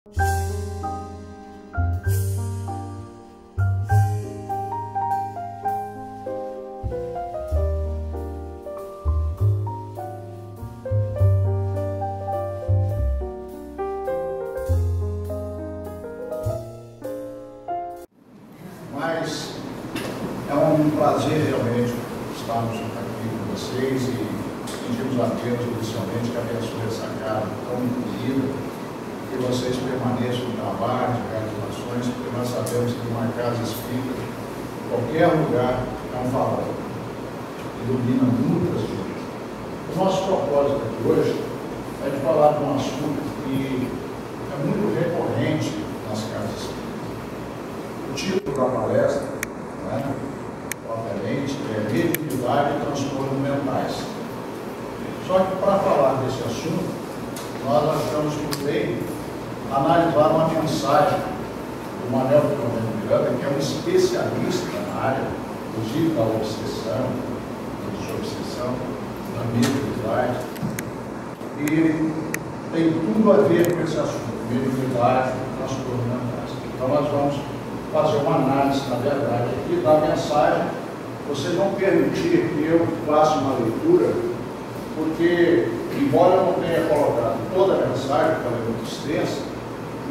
Mas é um prazer realmente estarmos aqui com vocês e pedimos a Deus inicialmente que abençoe essa casa tão bonita, que vocês permaneçam no trabalho, de realizações, porque nós sabemos que uma casa espírita, qualquer lugar é um farol, ilumina muitas vidas. O nosso propósito aqui hoje é de falar de um assunto que é muito recorrente nas casas espíritas. O título da palestra, obviamente, é Mediunidade e Transtornos Mentais. Só que para falar desse assunto, nós achamos por bem analisar uma mensagem do Manuel Filomeno Miranda, que é um especialista na área, inclusive da obsessão, da mediunidade, e tem tudo a ver com esse assunto, mediunidade e transtornos mentais. Então nós vamos fazer uma análise, na verdade, aqui da mensagem. Vocês vão permitir que eu faça uma leitura, porque, embora eu não tenha colocado toda a mensagem, porque ela é muito extensa,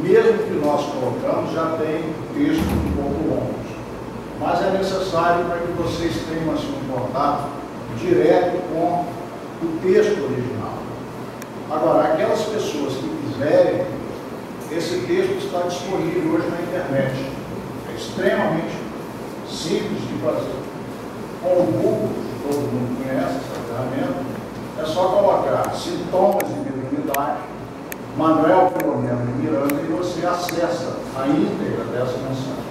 mesmo que nós colocamos, já tem textos um pouco longos. Mas é necessário para que vocês tenham assim, um contato direto com o texto original. Agora, aquelas pessoas que quiserem, esse texto está disponível hoje na internet. Extremamente simples de fazer. Com o Google, todo mundo conhece essa ferramenta, é só colocar sintomas de mediunidade, Manuel Filomeno de Miranda, e você acessa a íntegra dessa mensagem.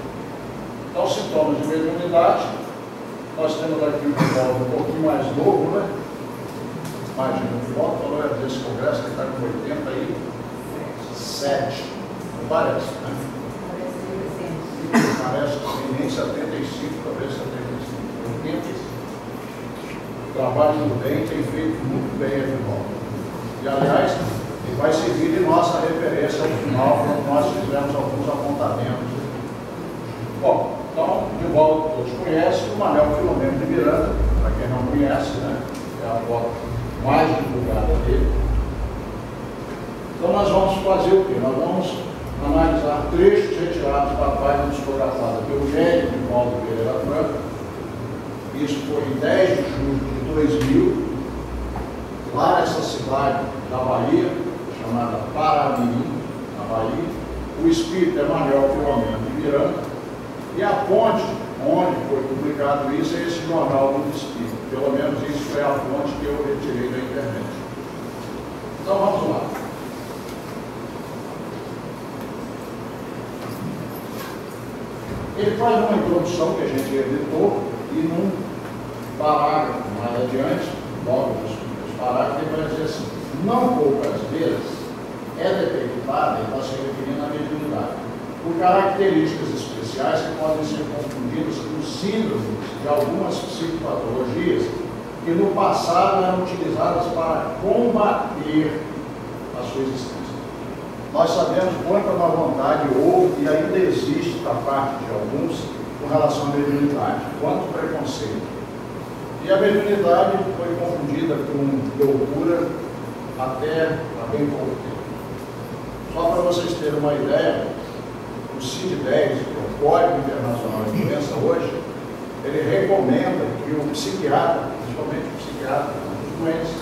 Então, sintomas de mediunidade, nós temos aqui um Divaldo um pouquinho mais novo, né? Imagina, o Divaldo falou desse congresso que está com 87, não parece, né? Parece que tem nem 75, talvez 75, 85. Trabalho muito bem, tem feito muito bem a Divaldo. E, aliás, ele vai servir de nossa referência ao final, quando nós fizemos alguns apontamentos. Bom, então, Divaldo todos conhecem, o Manuel Filomeno de Miranda, para quem não conhece, né? É a foto mais divulgada dele. Então, nós vamos fazer o quê? Nós vamos analisar trechos retirados da página psicografada pelo Eugênio Divaldo Pereira Franco. Isso foi em 10 de julho de 2000, lá nessa cidade da Bahia, chamada Paramirim, na Bahia. O espírito é Manuel Filomeno de Miranda, e a fonte onde foi publicado isso é esse Jornal do Espírito. Pelo menos isso foi a fonte que eu retirei da internet. Então vamos lá. Ele faz uma introdução que a gente editou, e num parágrafo mais adiante, logo nos parágrafos, ele vai dizer assim: não poucas vezes é detectada, e está se referindo à mediunidade, por características especiais que podem ser confundidas com síndromes de algumas psicopatologias que no passado eram utilizadas para combater a sua existência. Nós sabemos quanta má vontade houve e ainda existe da parte de alguns com relação à mediunidade, quanto preconceito. E a mediunidade foi confundida com loucura até há bem pouco tempo. Só para vocês terem uma ideia, o CID-10, que é o Código Internacional de Doença hoje, ele recomenda que o psiquiatra, principalmente o psiquiatra, os doentes,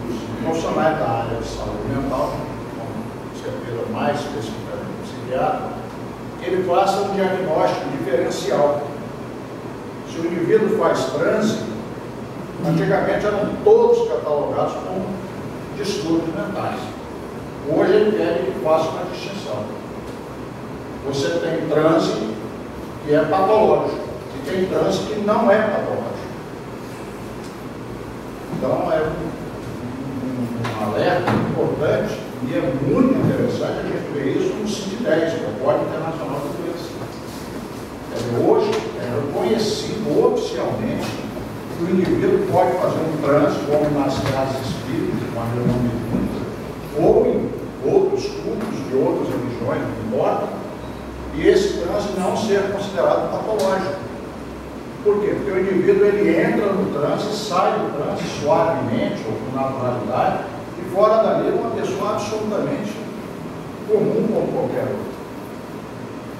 os profissionais da área de saúde mental, certeza mais especificamente o psiquiatra, que ele faça um diagnóstico diferencial. Se o indivíduo faz transe, antigamente eram todos catalogados como distúrbios mentais. Hoje ele quer que faça uma distinção. Você tem transe que é patológico e tem transe que não é patológico. Então é um alerta importante. E é muito interessante a gente ver isso no CID-10, que é o Código Internacional de Doença. Hoje é reconhecido oficialmente que o indivíduo pode fazer um transe, como nas casas espíritas, de maneira não mediúnica, ou outros cultos de outras religiões, não importa, e esse transe não ser considerado patológico. Por quê? Porque o indivíduo ele entra no transe, sai do transe suavemente ou com naturalidade, e fora dali é uma pessoa absolutamente comum como qualquer outro.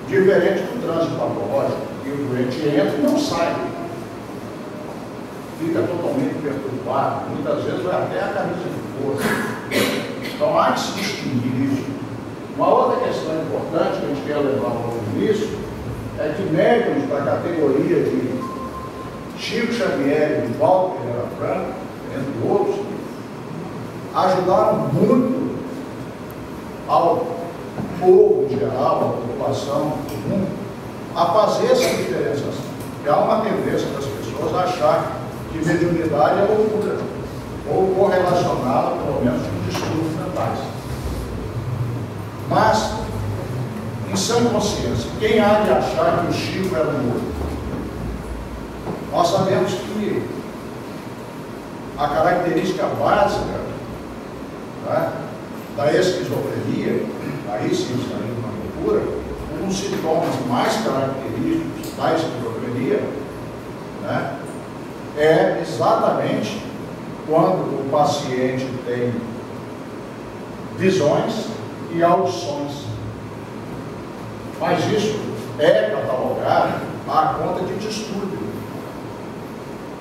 Diferente do transe patológico, que o doente entra e não sai. Fica totalmente perturbado, muitas vezes vai até a camisa de força. Então há que se distinguir isso. Uma outra questão importante que a gente quer levar ao início é que médiuns da categoria de Chico Xavier e Divaldo Pereira Franco, entre outros, ajudaram muito ao povo em geral, à população comum, a fazer essa diferenciação. E há uma tendência das pessoas a achar que mediunidade é loucura, ou correlacionada, pelo menos, com distúrbios mentais. Mas, em sã consciência, quem há de achar que o Chico era morto? Nós sabemos que a característica básica, né, da esquizofrenia, aí sim estaria uma loucura, um dos sintomas mais característicos da esquizofrenia, né, é exatamente quando o paciente tem visões e audições. Mas isso é catalogado à conta de distúrbio.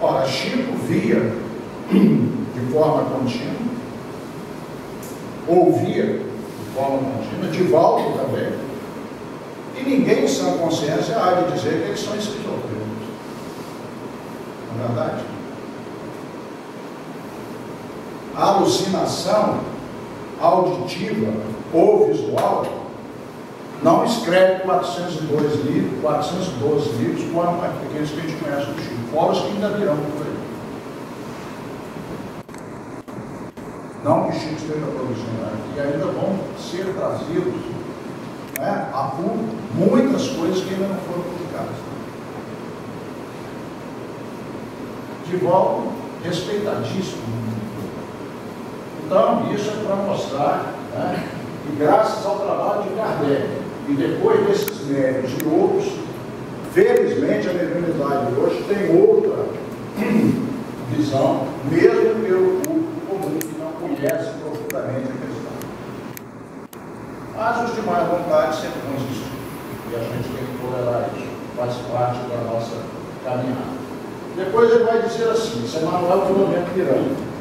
Ora, Chico via de forma contínua, ouvia de forma contínua, Divaldo também, e ninguém em sã consciência há de dizer que eles são esquizofrênicos. Não é verdade? A alucinação auditiva ou visual não escreve 412 livros, foram aqueles que a gente conhece do Chico, fora os que ainda virão por aí. Não que Chico esteja produzindo aqui, ainda vão ser trazidos, né, a público muitas coisas que ainda não foram publicadas. Divaldo, respeitadíssimo. Então, isso é para mostrar, né, que graças ao trabalho de Kardec, e depois desses médios e outros, felizmente a mediunidade hoje tem outra visão, mesmo pelo público comum que não conhece profundamente a questão. Mas os de má vontade sempre vão existir, e a gente tem que tolerar isso, faz parte da nossa caminhada. Depois ele vai dizer assim, isso é Manuel Filomeno Miranda.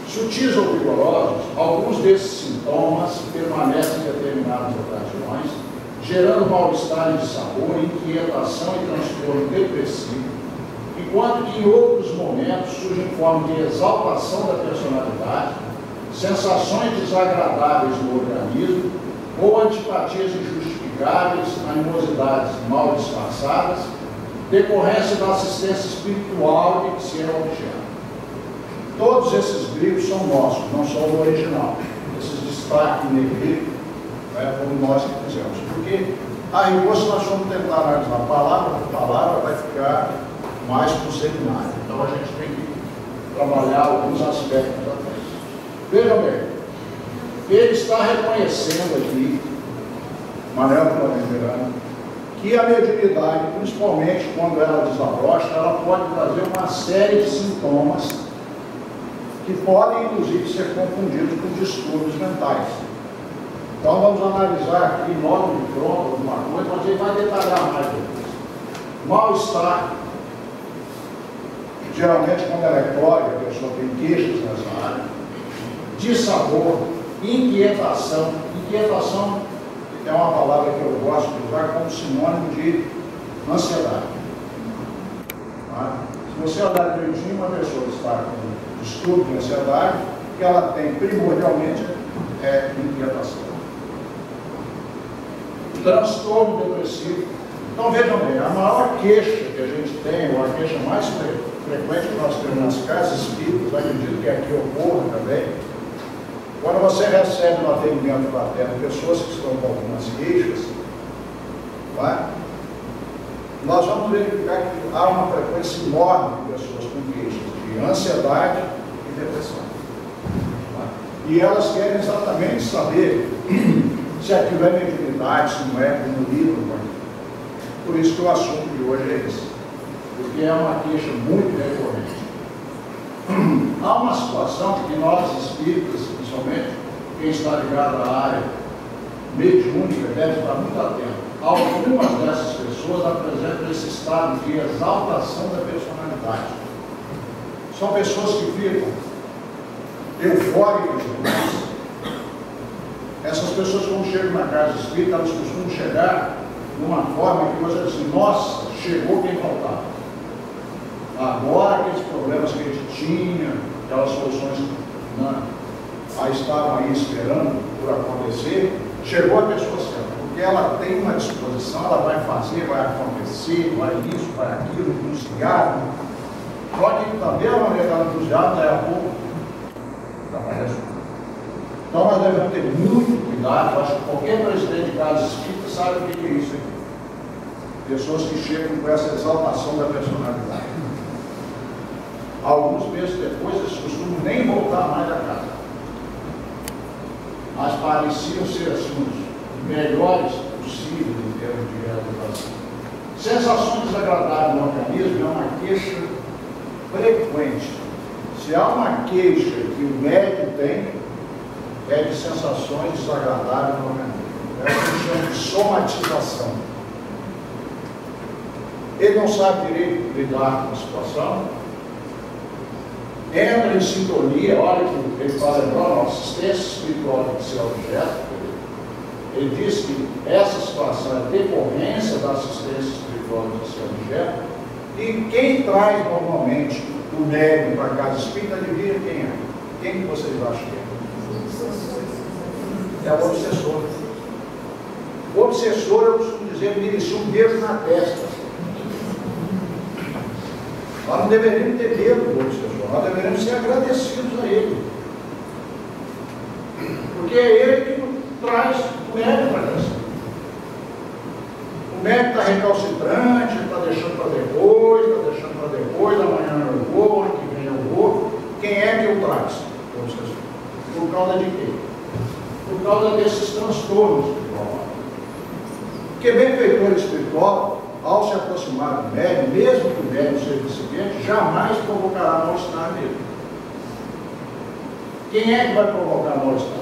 Sutis ou vigorosos, alguns desses sintomas permanecem em determinadas ocasiões, gerando mal-estar de sabor, inquietação e transtorno depressivo, enquanto que em outros momentos surgem em forma de exaltação da personalidade, sensações desagradáveis no organismo, ou antipatias injustificáveis, animosidades mal disfarçadas, decorrência da assistência espiritual de que se é objeto. Todos esses livros são nossos, não são do original. Esses destaques negrito, como nós que fizemos. Porque aí, se nós formos tentar analisar palavra por palavra, vai ficar mais para o seminário. Então a gente tem que trabalhar alguns aspectos da tese. Veja bem, ele está reconhecendo aqui, Manuel Filomeno, que a mediunidade, principalmente quando ela desabrocha, ela pode trazer uma série de sintomas que podem, inclusive, ser confundidos com distúrbios mentais. Então, vamos analisar aqui, logo de pronto, alguma coisa, mas ele vai detalhar mais depois. Mal-estar, geralmente, quando ela é clórica, a pessoa tem queixas nessa área, dissabor, inquietação. Inquietação é uma palavra que eu gosto de usar como sinônimo de ansiedade. Tá? Se você olhar direitinho, uma pessoa está com distúrbio de ansiedade, que ela tem primordialmente é inquietação. Transtorno depressivo. Então vejam bem, a maior queixa que a gente tem, ou a queixa mais frequente que nós temos nas casas espíritas, acredito que aqui ocorra também, quando você recebe no atendimento fraterno pessoas que estão com algumas queixas, tá? Nós vamos verificar que há uma frequência enorme de pessoas com queixas de ansiedade e depressão. Tá? E elas querem exatamente saber se aquilo é mediunidade, se não é, como livro. Por isso que o assunto de hoje é esse. Porque é uma queixa muito recorrente. Há uma situação que nós espíritas, principalmente, quem está ligado à área mediúnica, deve estar muito atento. Algumas dessas pessoas apresentam esse estado de exaltação da personalidade. São pessoas que ficam eufóricas demais. Essas pessoas, quando chegam na casa espírita, elas costumam chegar de uma forma que você diz assim: nossa, chegou quem faltava. Agora aqueles problemas que a gente tinha, aquelas soluções aí estavam aí esperando por acontecer, chegou a pessoa certa, porque ela tem uma disposição, ela vai fazer, vai acontecer, vai isso, vai aquilo, entusiasmo. Só que também a maneira que ela entusiasma, daí a pouco aparece. Então nós devemos ter muito cuidado. Eu acho que qualquer presidente de casa espírita sabe o que é isso aqui. Pessoas que chegam com essa exaltação da personalidade. Alguns meses depois, eles costumam nem voltar mais da casa. Mas pareciam ser assim, os melhores possíveis em termos de realização. Sensações desagradáveis no organismo é uma queixa frequente. Se há uma queixa que o médium tem, é de sensações desagradáveis no organismo. É o que se chama de somatização. Ele não sabe direito lidar com a situação, entra em sintonia. Olha que ele fala agora, a assistência espiritual tem que ser objeto. Ele diz que essa situação é decorrência da assistência espiritual tem que ser objeto. E quem traz normalmente o médium para a casa espírita, adivinha quem é? Quem que vocês acham que é? É o obsessor. O obsessor, eu costumo dizer, merecia um beijo na testa. Nós não deveríamos ter medo do obsessor, nós deveríamos ser agradecidos a ele. Porque é ele que traz o médium para casa. O médico está recalcitrante, está deixando para depois, amanhã eu vou, ano que vem eu vou. Quem é que eu trago? O obsessor. Por causa de quê? Por causa desses transtornos espirituais. Porque benfeitor espiritual, ao se aproximar do médium, mesmo que o médium seja deficiente, jamais provocará mal-estar nele. Quem é que vai provocar mal-estar?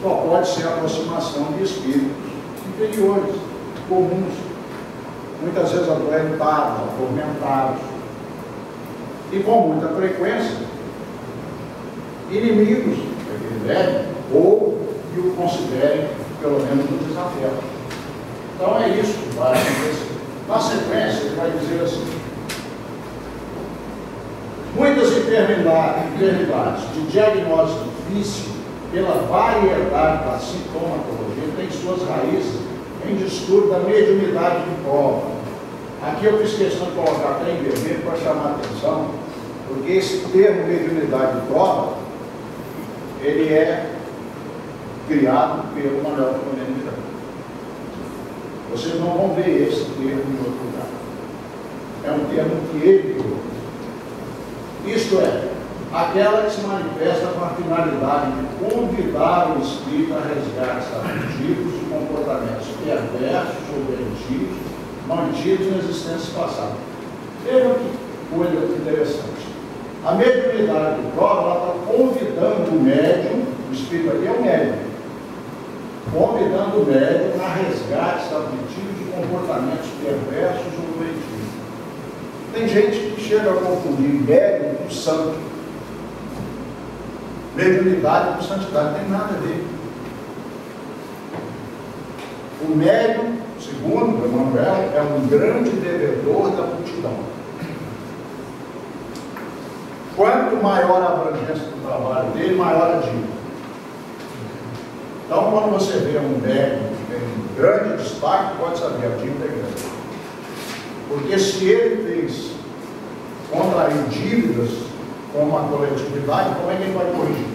Só pode ser a aproximação de espíritos inferiores, comuns, muitas vezes adoentados, atormentados, e com muita frequência, inimigos daquele médium, ou que o considerem, pelo menos, um desafio. Então é isso que vai acontecer. Na sequência, ele vai dizer assim: muitas enfermidades de diagnóstico difícil, pela variedade da sintomatologia, têm suas raízes em distúrbio da mediunidade de prova. Aqui eu fiz questão de colocar até em vermelho para chamar a atenção, porque esse termo mediunidade de prova, ele é criado pelo Manuel Filomeno Miranda. Vocês não vão ver esse termo em outro lugar. É um termo que ele criou. Isto é, aquela que se manifesta com a finalidade de convidar o espírito a resgate afetivos de comportamentos perversos ou doentios mantidos na existência passada. Vejam que coisa interessante. A mediunidade de prova, ela está convidando o médium, o espírito aqui é o médium, convidando o médium a resgate afetivos de comportamentos perversos ou doentios. Tem gente que chega a confundir médium com santo. Mediunidade com santidade não tem nada a ver. O médium, segundo Emmanuel, é um grande devedor da multidão. Quanto maior a abrangência do trabalho dele, maior a dívida. Então, quando você vê um médium que tem um grande destaque, pode saber, a dívida é grande. Porque se ele fez contrair dívidas com uma coletividade, como é que ele vai corrigir?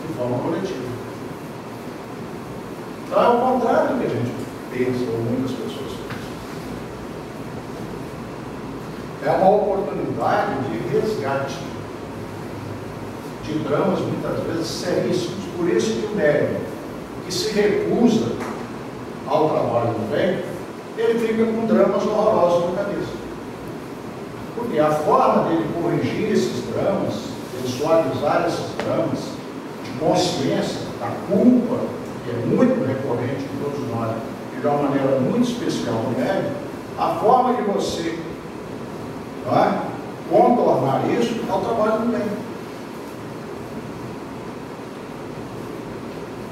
De forma coletiva. Então é o contrário do que a gente pensa, ou muitas pessoas pensam. É uma oportunidade de resgate. de dramas muitas vezes seríssimos. Por isso que o médico que se recusa ao trabalho do bem, ele fica com dramas horrorosos na cabeça. Porque a forma dele corrigir esses dramas, de suavizar esses dramas, de consciência, da culpa, que é muito recorrente em todos nós, e de uma maneira muito especial no médico, a forma de você contornar isso é o trabalho do bem.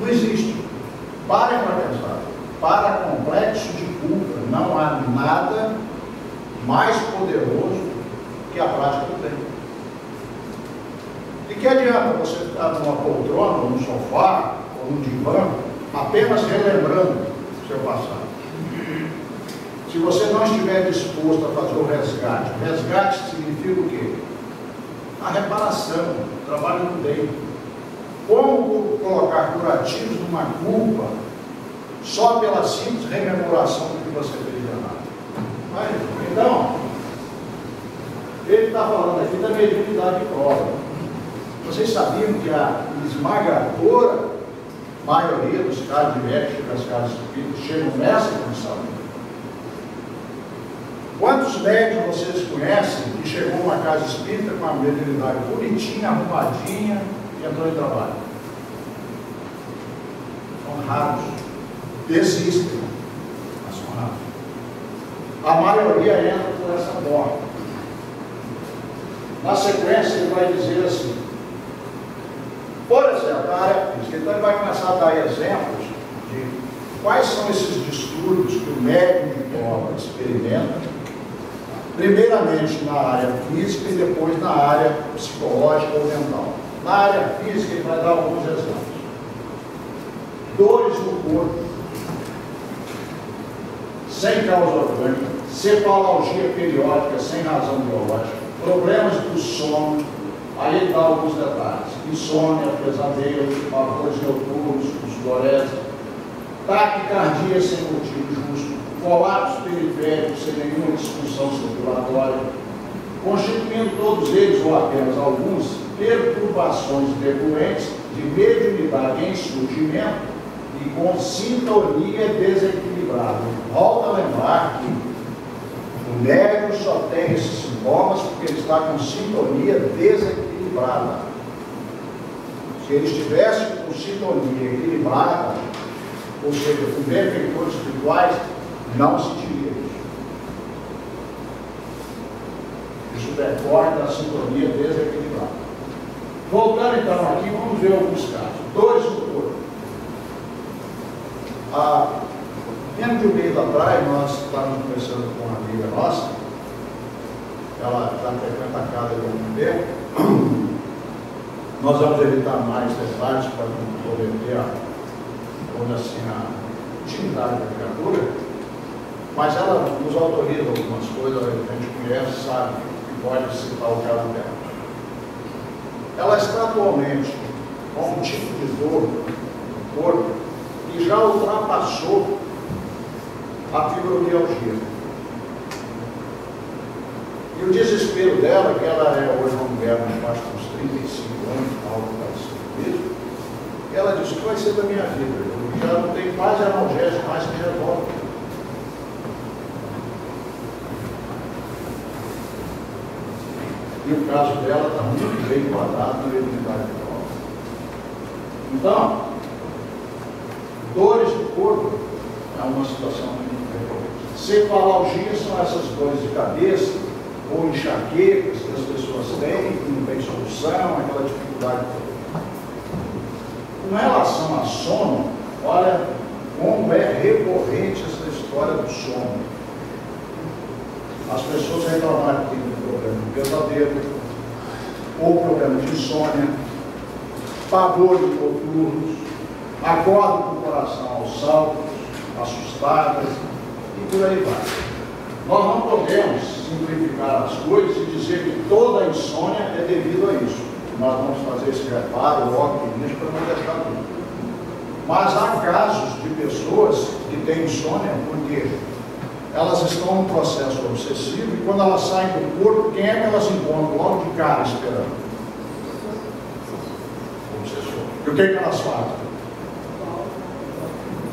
Não existe. Parem para pensar. Para complexo de culpa, não há nada mais poderoso que a prática do bem. E que adianta você ficar numa poltrona, ou num sofá, ou num divã, apenas relembrando o seu passado? Se você não estiver disposto a fazer o resgate significa o quê? A reparação, o trabalho do bem. Como colocar curativos numa culpa só pela simples rememoração do que você fez de errado? Então, ele está falando aqui da mediunidade de prova. Vocês sabiam que a esmagadora maioria dos casos de médicos das casas espíritas chegam nessa condição? Quantos médicos vocês conhecem que chegou numa casa espírita com a mediunidade bonitinha, arrumadinha e entrou em trabalho? São raros. Existem, mas são raros. A maioria entra por essa porta. Na sequência, ele vai dizer assim, por exemplo, a área física. Então, ele vai começar a dar exemplos de quais são esses distúrbios que o médium de prova experimenta, primeiramente na área física e depois na área psicológica ou mental. Na área física, ele vai dar alguns exemplos. Dores no corpo, sem causa orgânica, cefalgia periódica sem razão biológica, problemas do sono, aí ele dá alguns detalhes: insônia, pesadelo, pavores noturnos, sudorese, taquicardia sem motivo justo, colapso periférico sem nenhuma disfunção circulatória, constituindo todos eles, ou apenas alguns, perturbações decorrentes de mediunidade em surgimento e com sintonia desequilibrada. Volto a lembrar que o médium só tem esses sintomas porque ele está com sintonia desequilibrada. Se ele estivesse com sintonia equilibrada, ou seja, com benfeitores espirituais, não sentiria isso. Isso decorre da sintonia desequilibrada. Voltando então aqui, vamos ver alguns casos. Dores no corpo. Menos de um mês atrás, nós estávamos conversando com uma amiga nossa, ela já frequenta a casa de algum tempo. Nós vamos evitar mais detalhes para não comprometer a intimidade da criatura, mas ela nos autoriza algumas coisas, a gente conhece, sabe, que pode citar o caso dela. Ela está atualmente com um tipo de dor no corpo que já ultrapassou a fibromialgia. E o desespero dela, que ela é hoje uma mulher mais baixa uns 35 anos, algo parecido, ela disse que vai ser da minha vida, eu já não tenho mais analgésico, mais que revolve. E o caso dela está muito bem enquadrado na mediunidade de prova. Então, dores do corpo é uma situação muito recorrente. Cefalgia são essas dores de cabeça ou enxaquecas que as pessoas têm, que não tem solução, aquela dificuldade toda. Com relação a sono, olha como é recorrente essa história do sono. As pessoas reclamaram que tem problema de pesadelo, ou problema de insônia, pavores noturnos, acordam com o coração aos saltos, assustadas, e por aí vai. Nós não podemos simplificar as coisas e dizer que toda a insônia é devido a isso. Nós vamos fazer esse reparo logo no início para não deixar tudo. Mas há casos de pessoas que têm insônia porque elas estão num processo obsessivo e quando elas saem do corpo, quem é que elas encontram logo de cara esperando? E o que elas fazem?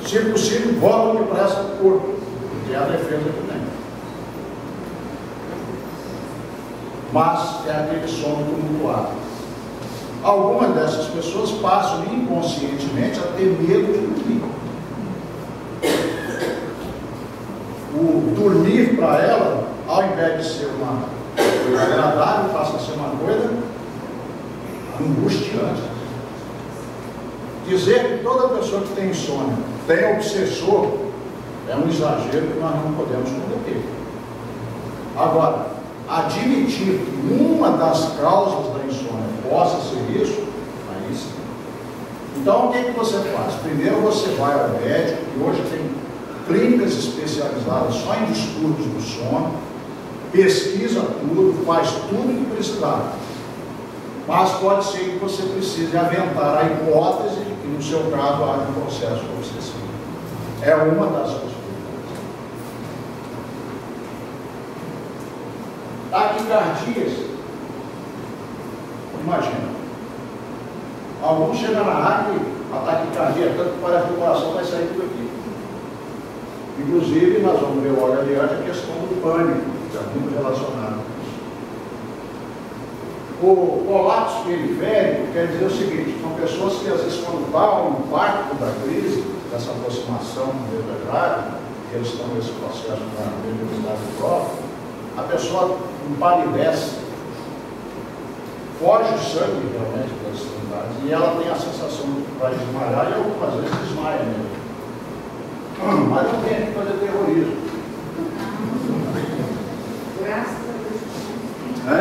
Se possível, voltam depressa para o corpo, que é a defesa que tem. Mas é aquele sono tumultuado. Algumas dessas pessoas passam inconscientemente a ter medo de dormir. O dormir para ela, ao invés de ser uma coisa agradável, passa a ser uma coisa angustiante. Dizer que toda pessoa que tem insônia tem obsessor é um exagero que nós não podemos cometer. Agora, admitir que uma das causas da insônia possa ser isso, aí sim. Então, o que você faz? Primeiro você vai ao médico, que hoje tem clínicas especializadas só em distúrbios do sono, pesquisa tudo, faz tudo que precisar. Mas pode ser que você precise aventar a hipótese de que no seu caso haja um processo obsessivo. É uma das possibilidades. Taquicardias. Imagina. Alguns chegam na área e a taquicardia, tanto que parece que o coração vai sair tudo aqui. Inclusive, nós vamos ver logo adiante a questão do pânico, que é muito relacionado com isso. O colapso periférico quer dizer o seguinte: são pessoas que, às vezes, quando dá o impacto da crise, dessa aproximação vertebral, que eles estão nesse processo da mediunidade própria, a pessoa empalidece, foge o sangue realmente das extremidades, e ela tem a sensação de que vai desmaiar, e algumas vezes desmaia mesmo. Mas não tem que fazer terrorismo. Graças a Deus. É?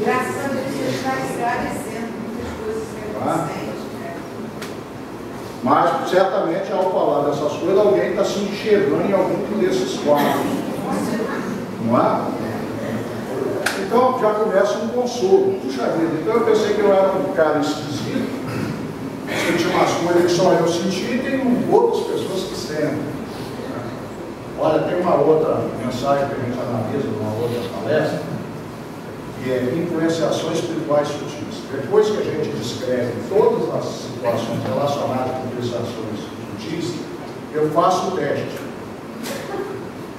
Graças a Deus você está esclarecendo muitas coisas que acontecem. Mas, certamente, ao falar dessas coisas, alguém está se enxergando em algum desses quadros. Não é? Então, já começa um consolo. Puxa vida, então eu pensei que eu era um cara esquisito, senti umas coisas que só eu senti, e tem outras pessoas que sentem. Olha, tem uma outra mensagem que a gente analisa numa outra palestra, que é influenciações espirituais sutis. Depois que a gente descreve todas as situações relacionadas com influenciações sutis, eu faço o teste.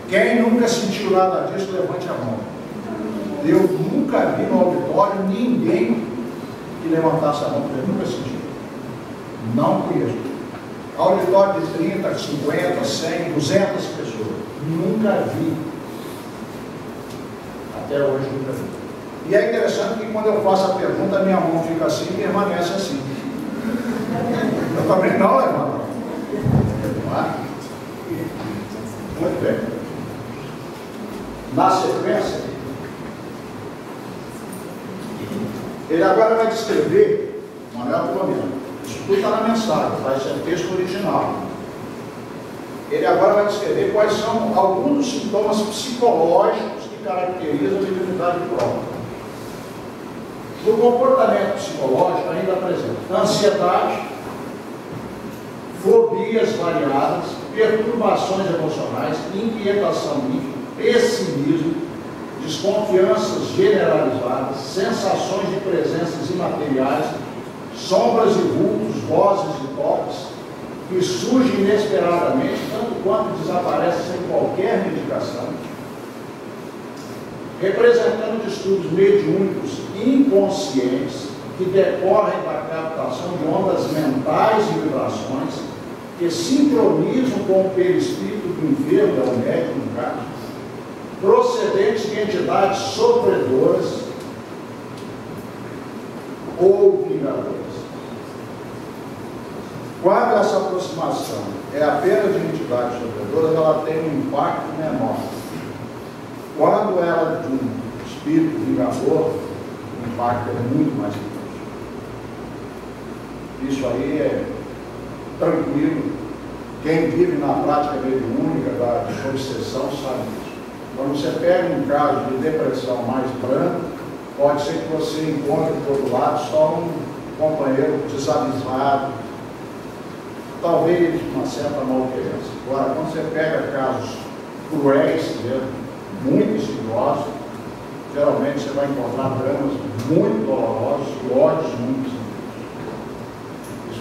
Quem nunca sentiu nada disso, levante a mão. Eu nunca vi no auditório ninguém que levantasse a mão, porque eu nunca senti. Não conheço. Auditório de 30, 50, 100, 200 pessoas. Nunca vi. Até hoje nunca vi. E é interessante que quando eu faço a pergunta, minha mão fica assim e permanece assim. Eu também não levanto. Não é? Muito bem. Na sequência, ele agora vai descrever, Manuel Colombiano, isso tudo está na mensagem, vai ser o texto original. Ele agora vai descrever quais são alguns dos sintomas psicológicos que caracterizam a mediunidade própria. No comportamento psicológico ainda apresenta ansiedade, fobias variadas, perturbações emocionais, inquietação íntima, pessimismo, desconfianças generalizadas, sensações de presenças imateriais, sombras e vultos, vozes e toques, que surgem inesperadamente, tanto quanto desaparecem sem qualquer medicação, representando distúrbios mediúnicos inconscientes que decorrem da captação de ondas mentais e vibrações que sincronizam com o perispírito do enfermo, é o médico no caso, procedentes de entidades sofredoras ou vingadoras. Quando essa aproximação é apenas de entidades sofredoras, ela tem um impacto menor. Quando ela é de um espírito vingador, o impacto é muito mais grande. Isso aí é tranquilo. Quem vive na prática mediúnica, de obsessão, sabe disso. Quando você pega um caso de depressão mais brando, pode ser que você encontre do outro lado só um companheiro desavisado, talvez uma certa malquerença. Agora, quando você pega casos cruéis mesmo, muito insidiosos, geralmente você vai encontrar dramas muito dolorosos e ódios muito sentidos.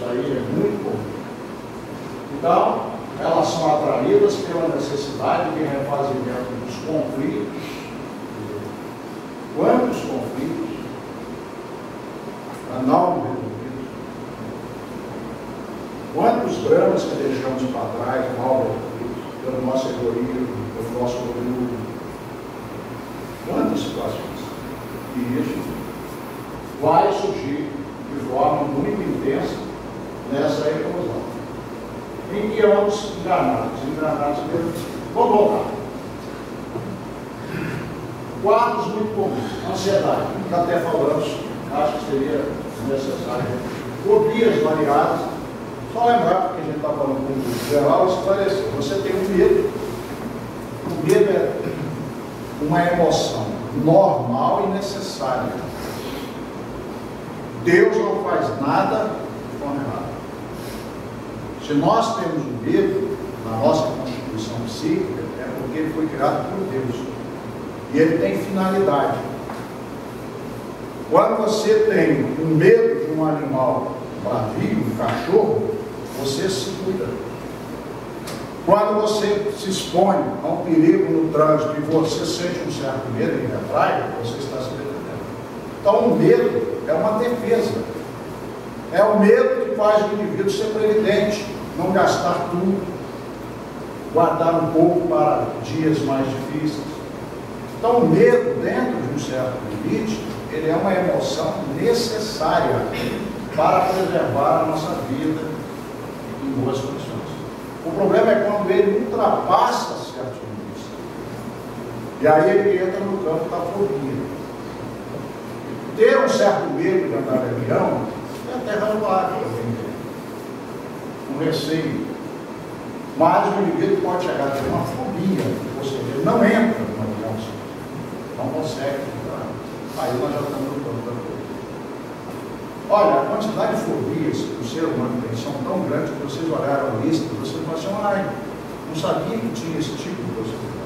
Isso aí é muito comum. Então, elas são atraídas pela necessidade de refazimento dos conflitos. Quantos conflitos não resolvidos? Quantos dramas que deixamos para trás, mal resolvidos, pelo nosso egoísmo, pelo nosso orgulho? Quantas situações? E isso vai surgir de forma muito intensa nessa eclosão. Em que vamos enganados mesmo. Vamos voltar. Quadros muito comuns. Ansiedade, que até falamos, acho que seria necessário. Fobias variadas. Só lembrar, porque a gente está falando com o geral, esclarecer. Você tem um medo. O medo é uma emoção normal e necessária. Deus não faz nada de forma errada. Se nós temos o medo na nossa constituição psíquica, é porque ele foi criado por Deus. E ele tem finalidade. Quando você tem um medo de um animal bravio, um cachorro, você se cuida. Quando você se expõe a um perigo no trânsito e você sente um certo medo e retrai, você está se defendendo. Então o medo é uma defesa. É o medo que faz o indivíduo ser previdente, não gastar tudo, guardar um pouco para dias mais difíceis. Então o medo, dentro de um certo limite, ele é uma emoção necessária para preservar a nossa vida em boas condições. O problema é quando ele ultrapassa certos limites. E aí ele entra no campo da fobia. Ter um certo medo de andar de avião é até razoável, um receio. Mas o indivíduo pode chegar a ter uma fobia, ou seja, ele não entra no avião, não consegue entrar. Aí nós já estamos no campo da fobia. Olha, a quantidade de fobias que o ser humano tem são tão grandes que vocês olharam a lista e vocês vão assim, ai, não sabia que tinha esse tipo de possibilidade.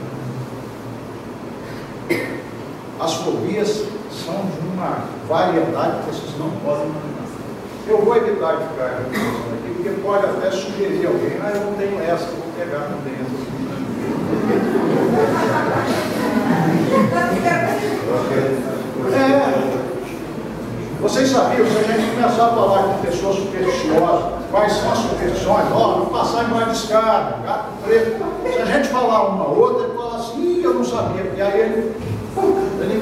As fobias são de uma variedade que vocês não podem imaginar. Eu vou evitar de ficar aqui, porque pode até sugerir alguém, eu não tenho essa, eu vou pegar também essa. Vocês sabiam, se a gente começar a falar com pessoas supersticiosas, quais são as superstições? Vou passar embaixo de escada, gato preto. Se a gente falar uma outra, ele fala assim, eu não sabia. E aí ele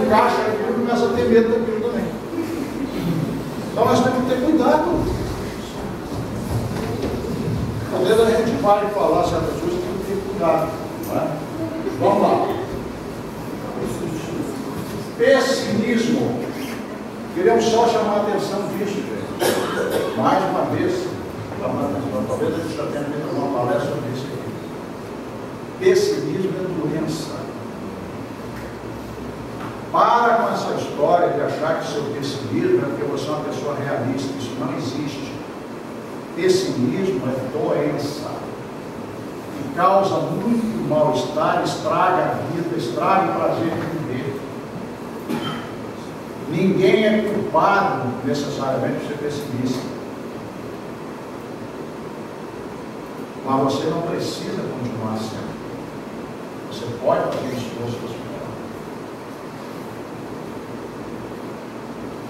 encaixa aquilo e começa a ter medo daquilo também. Então nós temos que ter cuidado. Às vezes a gente vai falar certas coisas, tem que ter cuidado. Não é? Vamos lá. Pessimismo. Queremos só chamar a atenção disso, gente. Mais uma vez, talvez a gente já tenha feito uma palestra sobre isso aqui. Pessimismo é doença. Para com essa história de achar que seu pessimismo é porque você é uma pessoa realista. Isso não existe. Pessimismo é doença. E causa muito mal-estar, estraga a vida, estraga o prazer de viver. Ninguém é culpado necessariamente de ser pessimista. Mas você não precisa continuar sendo. Você pode fazer um esforço para superar.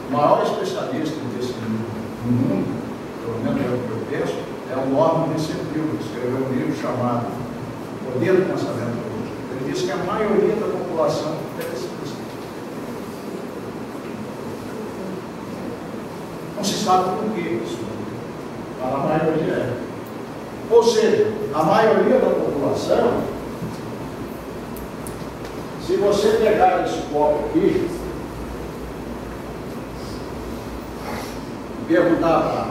O maior especialista em pessimismo no mundo, pelo menos é o que eu penso, é o Norman Vincent Peale, que escreveu um livro chamado O Poder do Pensamento Lógico. Ele diz que a maioria da população é pessimista. Não se sabe por que isso, mas a maioria é. Ou seja, a maioria da população, se você pegar esse copo aqui e perguntar para,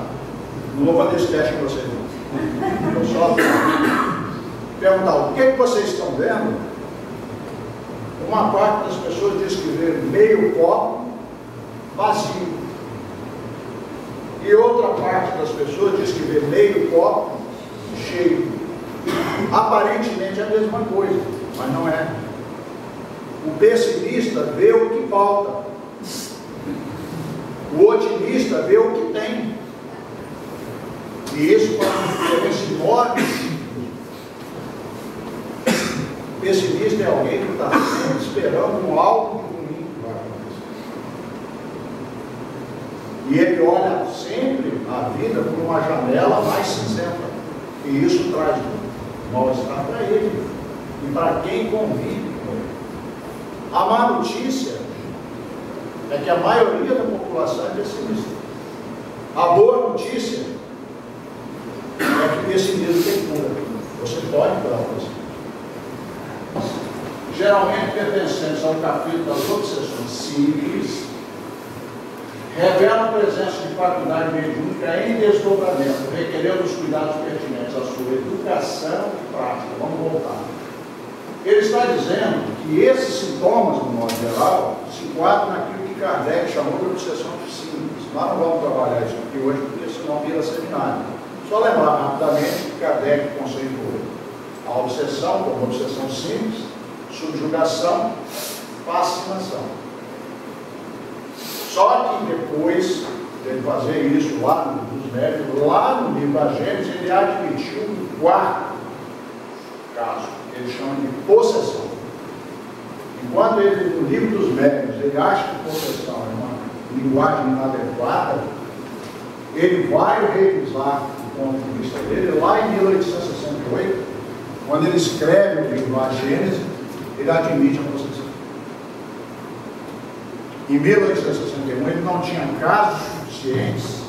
não vou fazer esse teste com vocês não, eu só perguntar o que vocês estão vendo, uma parte das pessoas diz que vê meio copo vazio. E outra parte das pessoas diz que vê meio copo cheio. Aparentemente é a mesma coisa, mas não é. O pessimista vê o que falta. O otimista vê o que tem. E isso faz uma diferença enorme. Pessimista é alguém que está sempre esperando algo ruim que vai acontecer. E ele olha sempre a vida por uma janela mais cinzenta. E isso traz mal-estar para ele e para quem convive com ele. A má notícia é que a maioria da população é pessimista. A boa notícia é que o pessimismo tem cura. Você pode curar o pessimismo. Geralmente pertencentes ao capítulo das obsessões simples, revelam a presença de faculdade mediúnica em desdobramento, requerendo os cuidados pertinentes à sua educação e prática. Vamos voltar. Ele está dizendo que esses sintomas, de modo geral, se enquadram naquilo que Kardec chamou de obsessão simples. Nós não vamos trabalhar isso aqui hoje, porque senão vira seminário. Só lembrar rapidamente que Kardec conceitou a obsessão como obsessão simples, subjugação, fascinação. Só que depois de fazer isso lá nos médicos, lá no livro da Gênesis, ele admitiu um quarto caso, que ele chama de possessão. Enquanto ele, no livro dos médicos, ele acha que possessão é uma linguagem inadequada, ele vai revisar o ponto de vista dele lá em 1868, quando ele escreve o livro da Gênesis, ele admite a possessão. Em 1861, ele não tinha casos suficientes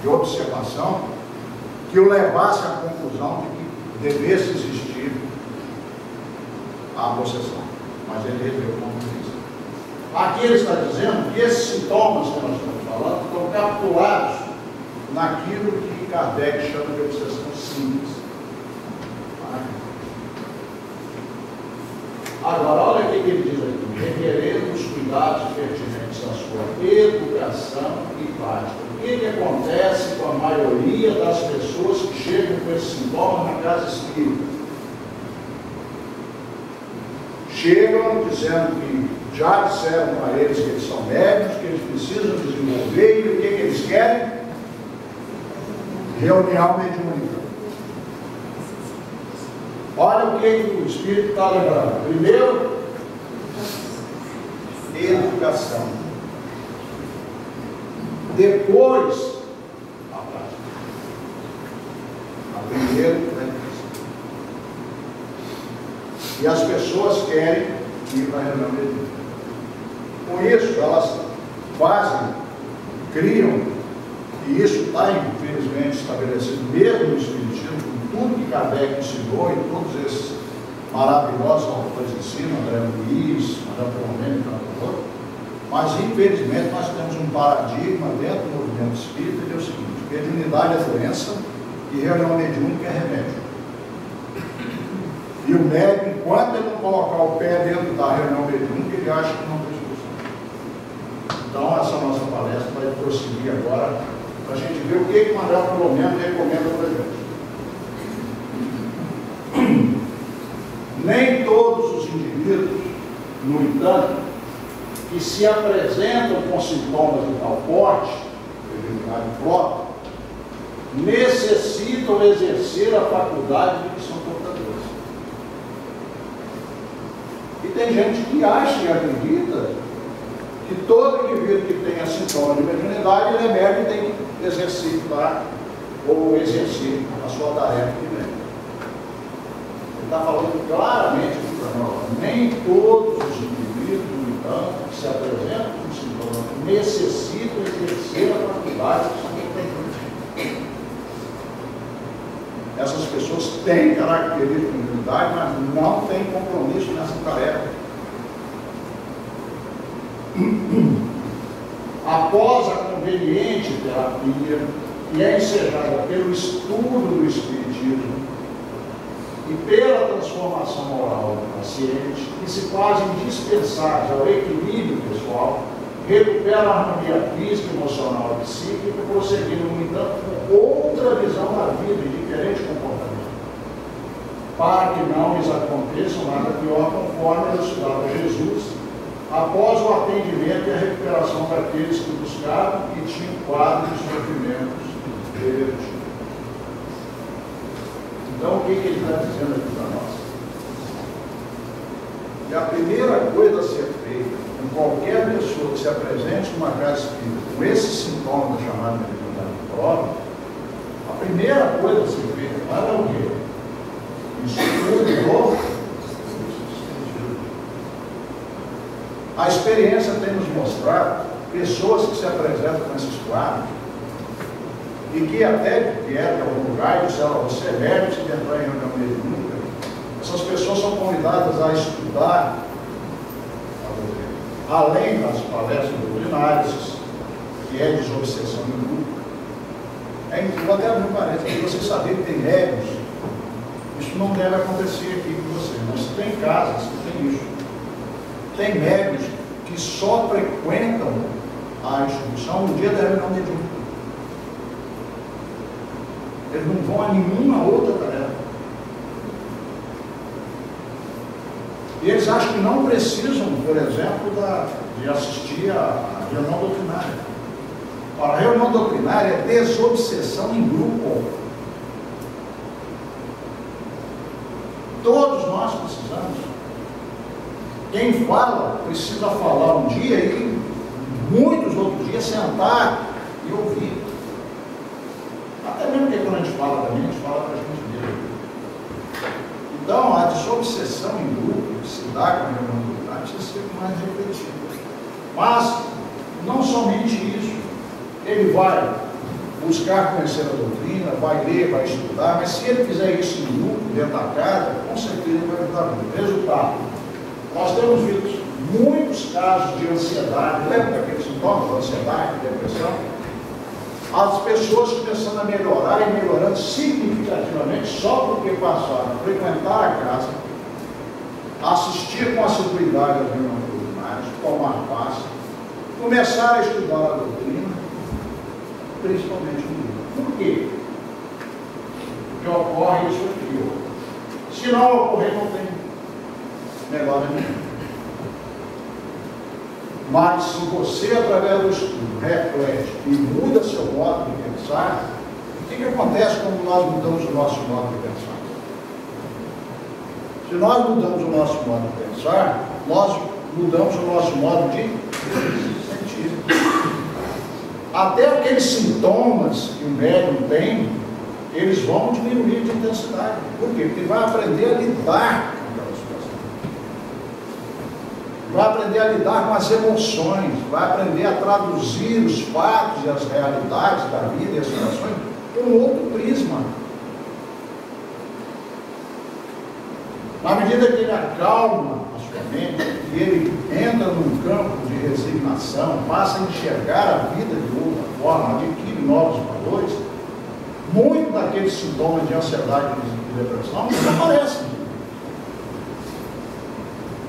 de observação que o levasse à conclusão de que devesse existir a possessão. Mas ele revelou o ponto de vista. Aqui ele está dizendo que esses sintomas que nós estamos falando estão capturados naquilo que Kardec chama de obsessão simples. Agora, olha o que ele diz aqui: requerendo os cuidados pertinentes à sua educação e prática. O que acontece com a maioria das pessoas que chegam com esse sintoma na casa espírita? Chegam dizendo que já disseram para eles que eles são médicos, que eles precisam desenvolver, e o que eles querem? Reunião mediúnica. Olha o que o Espírito está lembrando. Primeiro, educação. Depois, a prática. A primeira, a educação. E as pessoas querem ir para a reunião mediúnica. Com isso, elas fazem, criam, e isso está, infelizmente, estabelecido mesmo no Espiritismo, tudo que Kardec ensinou e todos esses maravilhosos autores ensinam, André Luiz, André Filomeno e tanto outro, mas infelizmente nós temos um paradigma dentro do movimento espírita que é o seguinte: mediunidade é doença e reunião mediúnica é remédio. E o médico, enquanto ele não colocar o pé dentro da reunião mediúnica, ele acha que não tem solução. Então essa nossa palestra vai prosseguir agora para a gente ver o que o André Filomeno recomenda para a gente. Nem todos os indivíduos, no entanto, que se apresentam com sintomas de tal porte, determinado próprio, necessitam exercer a faculdade de que são portadores. E tem gente que acha e acredita que todo indivíduo que tenha sintomas de mediunidade, ele é médico e tem que exercitar ou exercer a sua tarefa de médico. Está falando claramente para nós: nem todos os indivíduos, então, que se apresentam com sintomas necessitam exercer a faculdade que são competentes. Essas pessoas têm característica de mediunidade, mas não têm compromisso nessa tarefa. Após a conveniente terapia, que é ensejada pelo estudo do Espiritismo e pela transformação moral do paciente, que se fazem indispensáveis ao equilíbrio pessoal, recupera a harmonia física, emocional e psíquica, prosseguindo, no entanto, com outra visão da vida e diferente comportamento, para que não lhes aconteça nada pior, conforme elucidava Jesus, após o atendimento e a recuperação daqueles que buscavam e tinham quadros de sofrimentos repetidos. Então, o que ele está dizendo aqui para nós? Que a primeira coisa a ser feita com qualquer pessoa que se apresente numa casa espírita com esse sintoma da chamada mediunidade de prova, a primeira coisa a ser feita é o quê? Estudo. A experiência tem nos mostrado pessoas que se apresentam com esses quadros e que até vieram para algum lugar e disseram: você é médico, você deve entrar em reunião mediúnica. Essas pessoas são convidadas a estudar a doutrina, além das palestras doutrinárias, que é desobsessão em grupo. Vou até abrir um parênteses, você saber que tem médios, isso não deve acontecer aqui com você, mas tem casas que tem isso. Tem médios que só frequentam a instituição no dia da reunião mediúnica. Eles não vão a nenhuma outra tarefa. E eles acham que não precisam, por exemplo, de assistir a reunião doutrinária. Ora, a reunião doutrinária é desobsessão em grupo. Todos nós precisamos. Quem fala, precisa falar um dia e muitos outros dias sentar e ouvir. Até mesmo que quando a gente fala também, a gente fala para a gente mesmo. Então, a desobsessão em grupo que se dá com a reunião doutrinária precisa ser mais refletida. Mas, não somente isso. Ele vai buscar conhecer a doutrina, vai ler, vai estudar, mas se ele fizer isso em grupo, dentro da casa, com certeza ele vai ajudar muito. Resultado, nós temos visto muitos casos de ansiedade, lembra daqueles sintomas de ansiedade, de depressão? As pessoas começando a melhorar e melhorando significativamente só porque passaram a frequentar a casa, assistir com assiduidade às reuniões doutrinárias, tomar passe, começar a estudar a doutrina, principalmente no livro. Por quê? Porque ocorre isso aqui. Se não ocorrer, não tem melhora nenhuma. Mas se você, através do estudo, reflete e muda seu modo de pensar, o que acontece quando nós mudamos o nosso modo de pensar? Se nós mudamos o nosso modo de pensar, nós mudamos o nosso modo de sentir. Até aqueles sintomas que o médium tem, eles vão diminuir de intensidade. Por quê? Porque ele vai aprender a lidar com aquela situação. Vai aprender a lidar com as emoções, vai aprender a traduzir os fatos e as realidades da vida e as situações com um outro prisma. Na medida que ele acalma a sua mente, e ele entra num campo de resignação, passa a enxergar a vida de outra forma, adquire novos valores, muito daqueles sintomas de ansiedade e depressão desaparecem.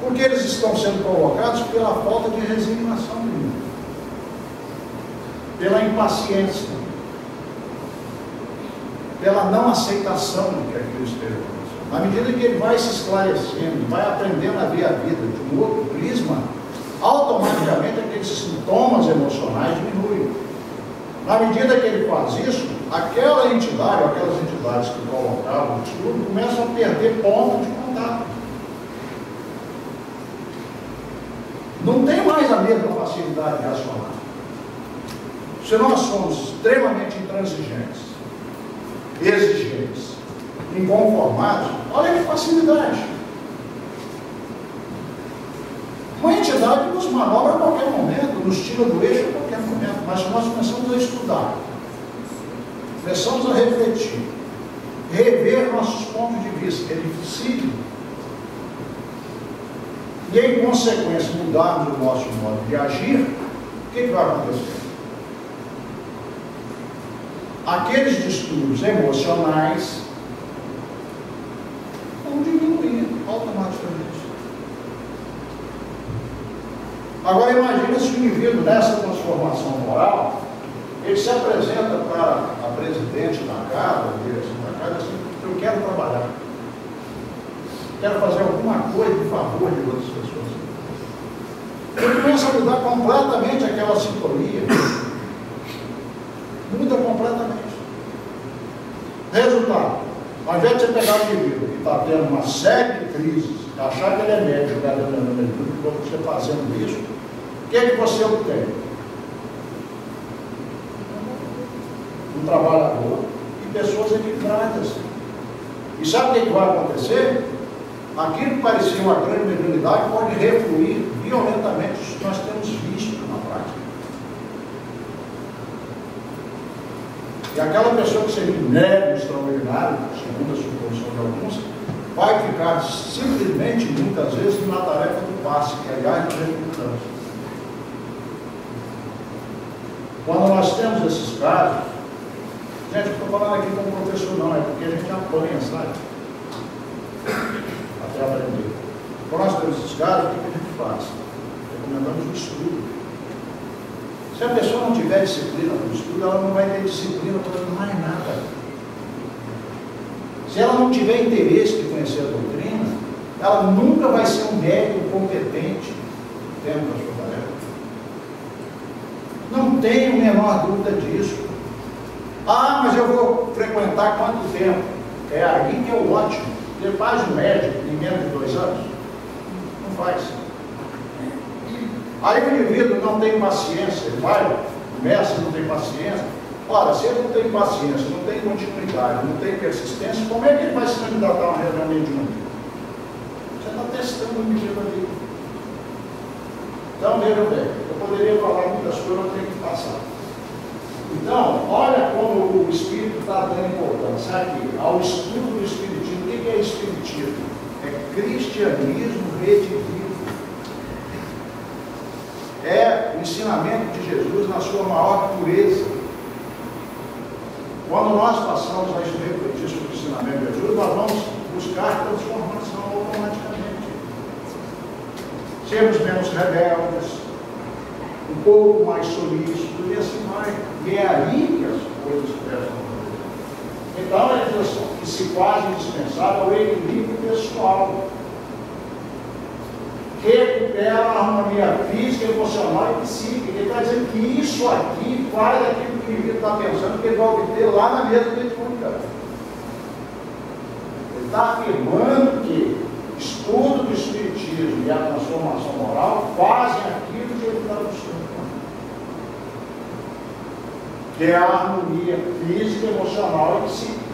Porque eles estão sendo provocados pela falta de resignação dele, pela impaciência, pela não aceitação do que aquilo esteja acontecendo. À medida que ele vai se esclarecendo, vai aprendendo a ver a vida de um outro prisma, automaticamente aqueles sintomas emocionais diminuem. Na medida que ele faz isso, aquela entidade, ou aquelas entidades que colocavam o estudo, começam a perder ponto de contato. Não tem mais a mesma facilidade de acionar. Se nós somos extremamente intransigentes, exigentes, inconformados, olha que facilidade. Uma entidade nos manobra a qualquer momento, nos tira do eixo a qualquer momento, mas nós começamos a estudar, começamos a refletir, rever nossos pontos de vista, é difícil. E em consequência mudarmos o nosso modo de agir, o que vai acontecer? Aqueles distúrbios emocionais vão diminuir automaticamente. Agora imagina se o indivíduo nessa transformação moral, ele se apresenta para a presidente da casa, a direção da casa, assim: eu quero trabalhar, quero fazer alguma coisa em favor de outras pessoas. Ele começa a mudar completamente aquela sintonia, muda completamente. Resultado, Ao invés de você pegar um indivíduo que está tendo uma série de crises, achar que ele é médico, jogar dentro da medicina, e você fazendo isso, o que é que você obtém? Um trabalhador e pessoas equilibradas. E sabe o que vai acontecer? Aquilo que parecia uma grande mediunidade pode refluir violentamente. Isso nós temos visto na prática. E aquela pessoa que seria um médium extraordinário, segundo a suposição de alguns, vai ficar simplesmente, muitas vezes, na tarefa do passe, que é gás de redundância. Quando nós temos esses casos, gente, eu estou falando aqui como professor, não, é porque a gente apanha, sabe? Até aprender. Quando nós temos esses casos, o que a gente faz? Recomendamos o estudo. Se a pessoa não tiver disciplina no estudo, ela não vai ter disciplina para mais nada. Se ela não tiver interesse de conhecer a doutrina, ela nunca vai ser um médico competente dentro da sua tarefa. Não tenho a menor dúvida disso. Ah, mas eu vou frequentar quanto tempo? É aí que é o ótimo. Você faz um médico em menos de 2 anos? Não faz. Aí o indivíduo não tem paciência, ele vai, o mestre não tem paciência. Ora, se ele não tem paciência, não tem continuidade, não tem persistência, como é que ele vai se candidatar a uma reunião mediúnica? Você está testando o indivíduo ali. Então, veja bem, eu poderia falar muitas coisas, eu tenho que passar. Então, olha como o Espírito está dando importância aqui, ao estudo do Espiritismo. O que é Espiritismo? É cristianismo redivivo. É o ensinamento de Jesus na sua maior pureza. Quando nós passamos a refletir sobre o ensinamento de Jesus, nós vamos buscar transformação automaticamente. Sermos menos rebeldes, um pouco mais solícitos e assim vai. E é aí que as coisas prestam. Então, ele diz assim, que se faz indispensável o equilíbrio pessoal. Recupera a harmonia física, emocional e psíquica. Ele está dizendo que isso aqui faz aquilo que o indivíduo está pensando que ele vai obter lá na mesa mediúnica. Ele está afirmando que estudo do Espiritismo e a transformação moral fazem aquilo que ele está buscando. Que é a harmonia física, emocional e psíquica.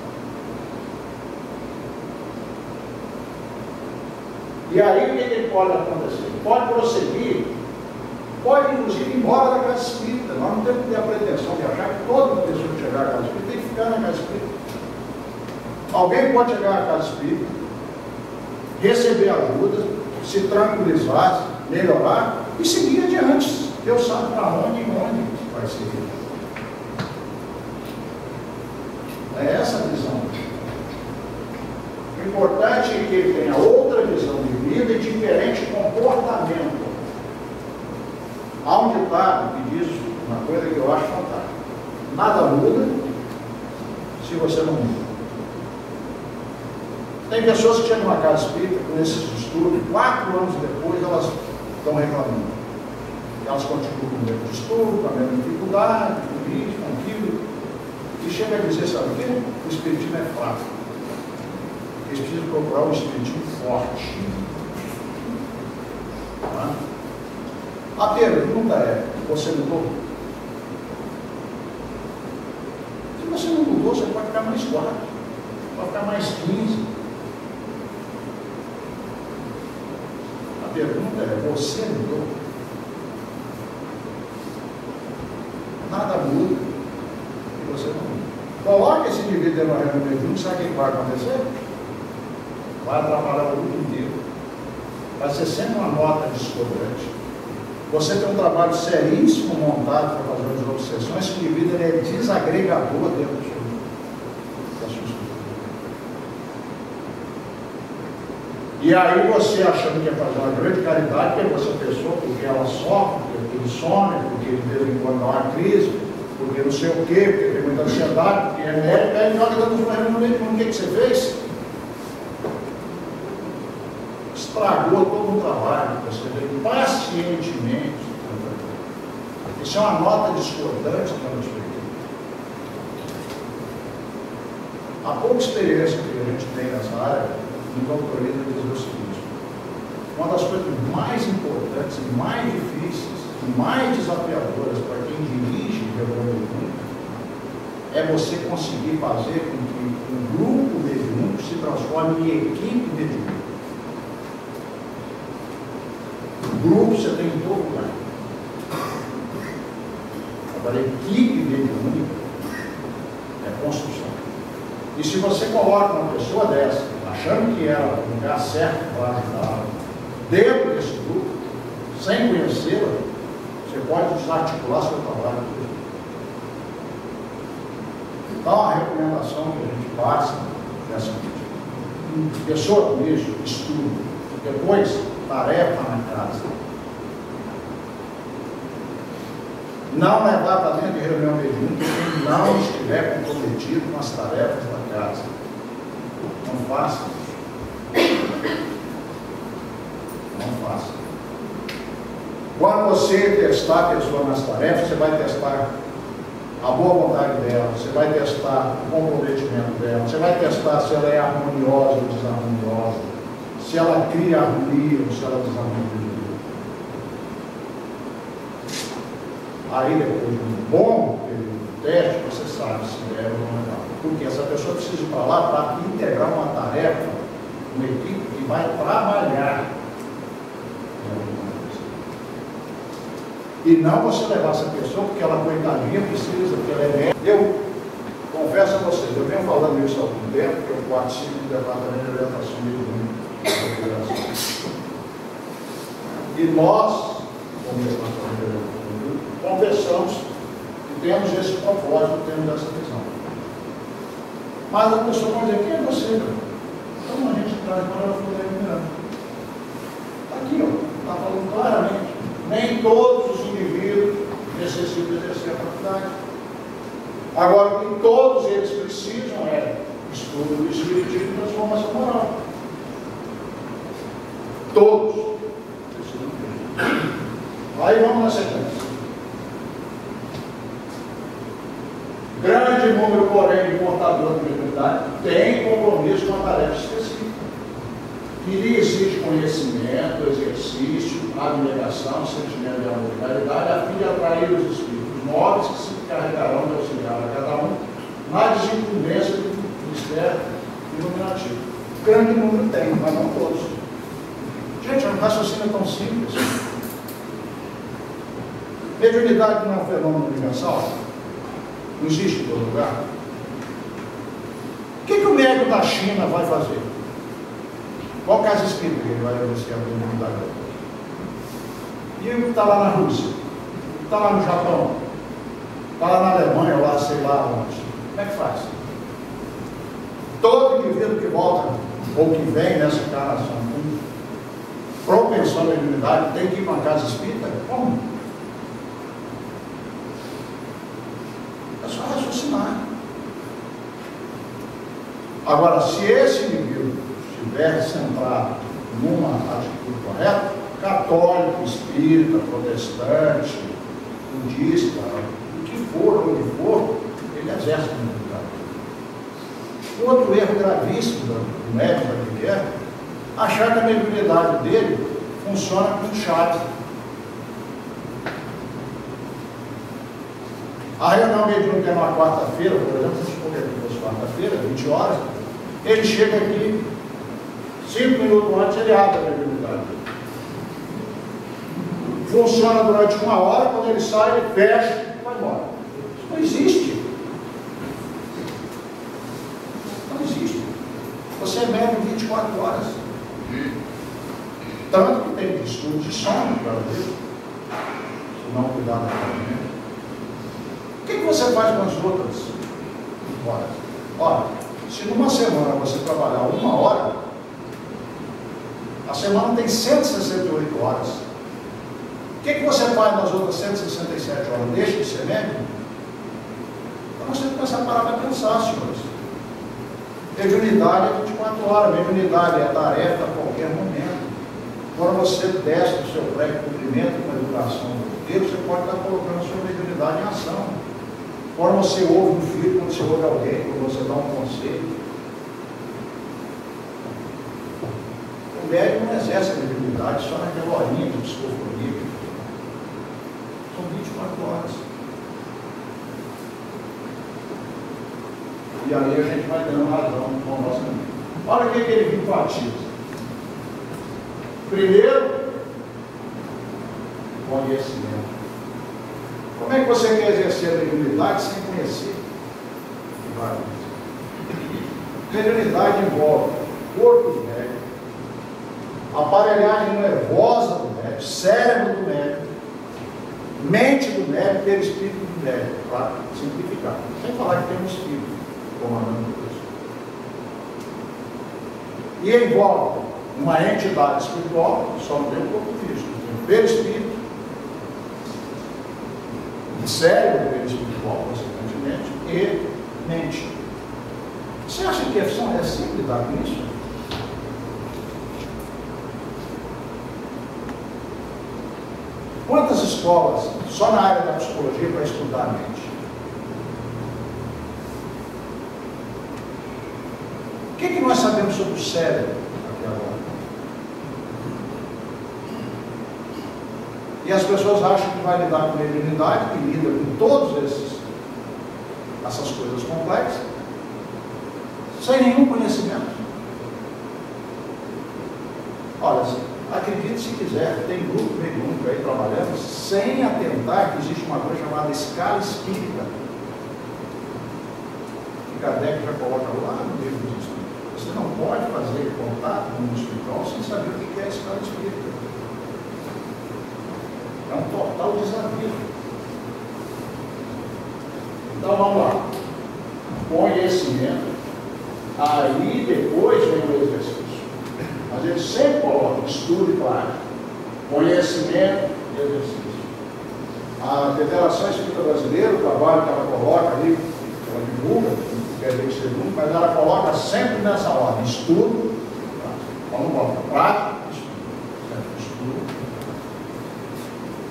E aí o que pode acontecer? Pode prosseguir, pode inclusive ir embora da casa espírita. Nós não temos que ter a pretensão de achar que toda pessoa que chegar à casa espírita tem que ficar na casa espírita. Alguém pode chegar à casa espírita, receber ajuda, se tranquilizar, melhorar e seguir adiante. Deus sabe para onde e onde vai seguir. É essa a visão. O importante é que ele tenha outra visão de vida e diferente comportamento. Há um ditado que diz uma coisa que eu acho fantástica: nada muda se você não muda. Tem pessoas que chegam na casa espírita com esses estudos, 4 anos depois elas estão reclamando. Elas continuam com o mesmo estudo, com a mesma dificuldade, com isso, com aquilo, e chega a dizer, sabe o quê? O espiritismo é fraco. Eles precisam procurar um espiritismo forte. A pergunta é: você mudou? Se você não mudou, você pode ficar mais 4, pode ficar mais 15. A pergunta é: você mudou? Nada muda e você não muda. Coloque esse indivíduo na reunião mediúnica, sabe o que vai acontecer? Vai atrapalhar o grupo inteiro. Vai ser sempre uma nota discordante. Você tem um trabalho seríssimo montado para fazer as obsessões, que o indivíduo é desagregador dentro da sua estrutura. E aí você achando que ia fazer uma grande caridade, pegou essa pessoa porque ela sofre, porque ele some, porque de vez em quando dá uma crise, porque não sei o quê, porque tem muita ansiedade, porque é médico, aí joga dando uma reunião mediúnica. O que você fez? Estragou todo um trabalho que você veio pacientemente. Isso é uma nota discordante para o espírito. a pouca experiência que a gente tem nessa área, nos autoriza a dizer o seguinte: uma das coisas mais importantes e mais difíceis e mais desafiadoras para quem dirige mediúnico é você conseguir fazer com que um grupo mediúnico se transforme em equipe mediúnica. Grupo você tem em todo lugar. Agora, equipe mediúnica é construção. E se você coloca uma pessoa dessa, achando que ela é o lugar certo para ajudá-la, dentro desse grupo, sem conhecê-la, você pode desarticular seu trabalho. Então, a recomendação que a gente passa é a seguinte: pessoa com isso, estudo, depois, tarefa na casa. Não levar para dentro de reunião mediúnica quem não estiver comprometido com as tarefas da casa. Não faça isso. Não faça. Quando você testar a pessoa nas tarefas, você vai testar a boa vontade dela, você vai testar o comprometimento dela, você vai testar se ela é harmoniosa ou desarmoniosa, se ela cria harmonia ou se ela desarmonia. Aí, depois de um bom período de teste, você sabe se é ou não é. Porque essa pessoa precisa ir para lá para integrar uma tarefa, uma equipe que vai trabalhar. E não você levar essa pessoa porque ela, coitadinha, precisa, porque ela é médica. Eu confesso a vocês, eu venho falando isso há algum tempo, que eu participo do departamento de orientação mediúnica. E nós, como departamento de orientação, conversamos e temos esse propósito, temos essa visão. Mas a pessoa vai dizer: quem é você? Então a gente traz para ela falar: aqui, ó, está falando claramente, nem todos os indivíduos necessitam exercer a faculdade. Agora, o que todos eles precisam é estudo do espiritismo e transformação moral. Todos precisam disso. Aí vamos na sequência. Grande número, porém, de portadores de mediunidade tem compromisso com a tarefa específica, que lhe exige conhecimento, exercício, abnegação, sentimento de amor e caridade, a fim de atrair os espíritos nobres que se encarregarão de auxiliar a cada um na desincumbência do mistério iluminativo. Grande número tem, mas não todos. Gente, o raciocínio é tão simples. Mediunidade não é um fenômeno universal? Não existe em todo lugar. O que o médico da China vai fazer? Qual casa espírita ele vai exercer a mediunidade? E o que está lá na Rússia? O que está lá no Japão? Está lá na Alemanha, lá sei lá onde? Como é que faz? Todo indivíduo que volta, ou que vem nessa encarnação com propensão à mediunidade, tem que ir para uma casa espírita? Como? É só raciocinar. Agora, se esse indivíduo estiver centrado numa atitude correta, católico, espírita, protestante, budista, o que for, onde for, ele exerce a mediunidade. Outro erro gravíssimo do médico que é achar que a mediunidade dele funciona com chave. A reunião mediúnica é numa quarta-feira, por exemplo, vamos supor que fosse quarta-feira, 20 horas, ele chega aqui, 5 minutos antes ele abre a mediunidade. Funciona durante 1 hora, quando ele sai, ele fecha e vai embora. Isso não existe. Não existe. Você é médium 24 horas. Tanto que tem distúrbio de sono, para ver, se não cuidar da família. O que você faz com as outras horas? Olha, se numa semana você trabalhar 1 hora, a semana tem 168 horas. O que você faz nas outras 167 horas? Deixa de ser médium? Então nós temos que começar a parar para pensar, senhores. Mediunidade é 24 horas, mediunidade é tarefa a qualquer momento. Quando você desce do seu pré-cumprimento com a educação do Deus, você pode estar colocando a sua mediunidade em ação. Quando você ouve um filho, quando você ouve alguém, quando você dá um conselho. O médico não exerce a mediunidade só naquela horinha de psicologia. São 24 horas. E aí a gente vai dando razão com a nossa mente. Olha o que ele enfatiza. Primeiro, conhecimento. Como é que você quer exercer a mediunidade sem conhecer? Mediunidade envolve corpo do médico, aparelhagem nervosa do médico, cérebro do médico, mente do médico, perispírito do médico, para simplificar. Sem falar que tem um espírito comandando tudo isso. E envolve uma entidade espiritual, que só não tem o corpo físico, tem o perispírito, o cérebro espiritual, consequentemente, e mente. Você acha que é simples lidar com isso? Quantas escolas só na área da psicologia para estudar a mente? O que nós sabemos sobre o cérebro até agora? E as pessoas acham que vai lidar com mediunidade, que lida com todas essas coisas complexas, sem nenhum conhecimento. Olha, acredite se quiser, tem grupo mediúnico aí trabalhando sem atentar que existe uma coisa chamada escala espírita. Que Kardec já coloca lá no livro dos Espíritos. Você não pode fazer contato com o mundo espiritual sem saber o que é a escala espírita. É um total desafio. Então vamos lá. Conhecimento. Aí depois vem o exercício. Mas ele sempre coloca estudo e prática. Conhecimento e exercício. A Federação Espírita Brasileira, o trabalho que ela coloca ali, ela divulga, não quer dizer que seja único, mas ela coloca sempre nessa ordem: estudo, vamos lá, prática, estudo.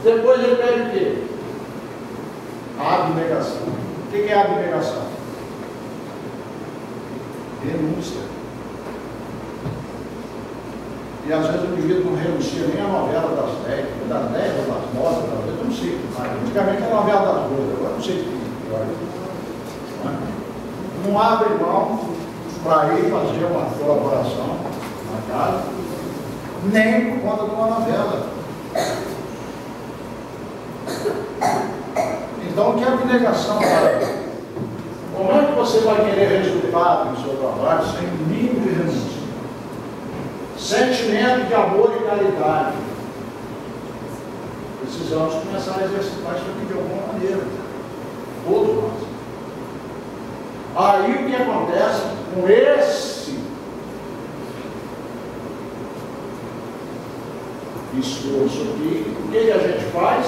Depois ele pede o quê? A abnegação. O que é a abnegação? Renúncia. E às vezes o indivíduo não renuncia nem a novela das 10 ou das 9, talvez, eu não sei. Antigamente era a novela das 12, agora não sei o que. Não abre mão para ir fazer uma colaboração na casa, nem por conta de uma novela. Então, o que é abnegação? Como é que você vai querer resultado no seu trabalho sem mínimo de renúncia? Sentimento de amor e caridade. Precisamos começar a exercitar isso aqui de alguma maneira. Todos nós. Aí o que acontece com esse esforço aqui? O que a gente faz?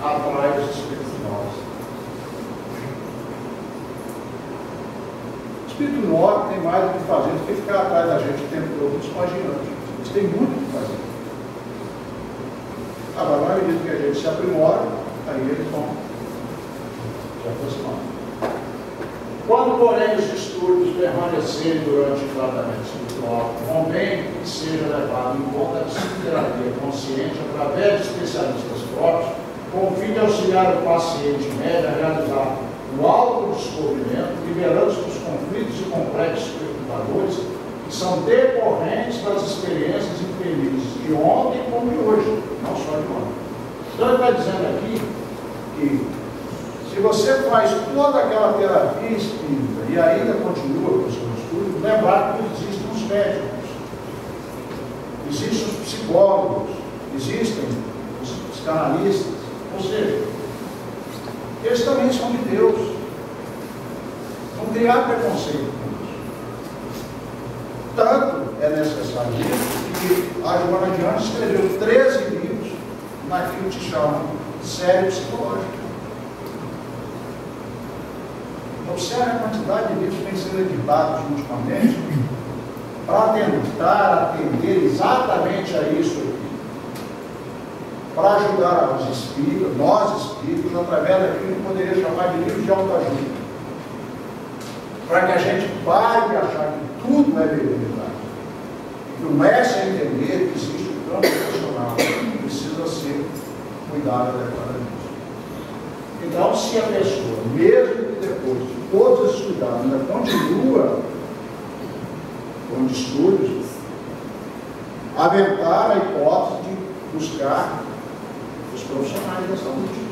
Atrai os espíritos novos. O espírito novo tem mais do que fazer do que ficar atrás da gente o tempo todo nos imaginando. Eles têm muito o que fazer. Agora, na medida que a gente se aprimora, aí eles vão se aproximar. Quando, porém, os estudos permanecerem durante o tratamento espiritual, convém que seja levado em conta a psicoterapia consciente através de especialistas próprios, com o fim de auxiliar o paciente médio a realizar o autodescobrimento, liberando-se dos conflitos e complexos perturbadores que são decorrentes das experiências infelizes de ontem como de hoje, não só de ontem. Então ele está dizendo aqui que se você faz toda aquela terapia espírita e ainda continua com o seu estudo, lembrar que existem os médicos, existem os psicólogos, existem os psicanalistas, ou seja, eles também são de Deus. Não criar preconceito com isso. Tanto é necessário isso que a Joana de Anjos escreveu 13 livros naquilo que se chama série psicológica. Observe a quantidade de livros que têm sido editados ultimamente para tentar atender exatamente a isso aqui. para ajudar os espíritos, nós espíritos, através daquilo que poderia chamar de livro de autoajuda. Para que a gente pare de achar que tudo é mediunidade. Comece a entender que existe um campo emocional que precisa ser cuidado adequadamente. Então, se a pessoa, mesmo que depois de todos esses cuidados, ainda continua com distúrbios, aventar a hipótese de buscar os profissionais da saúde.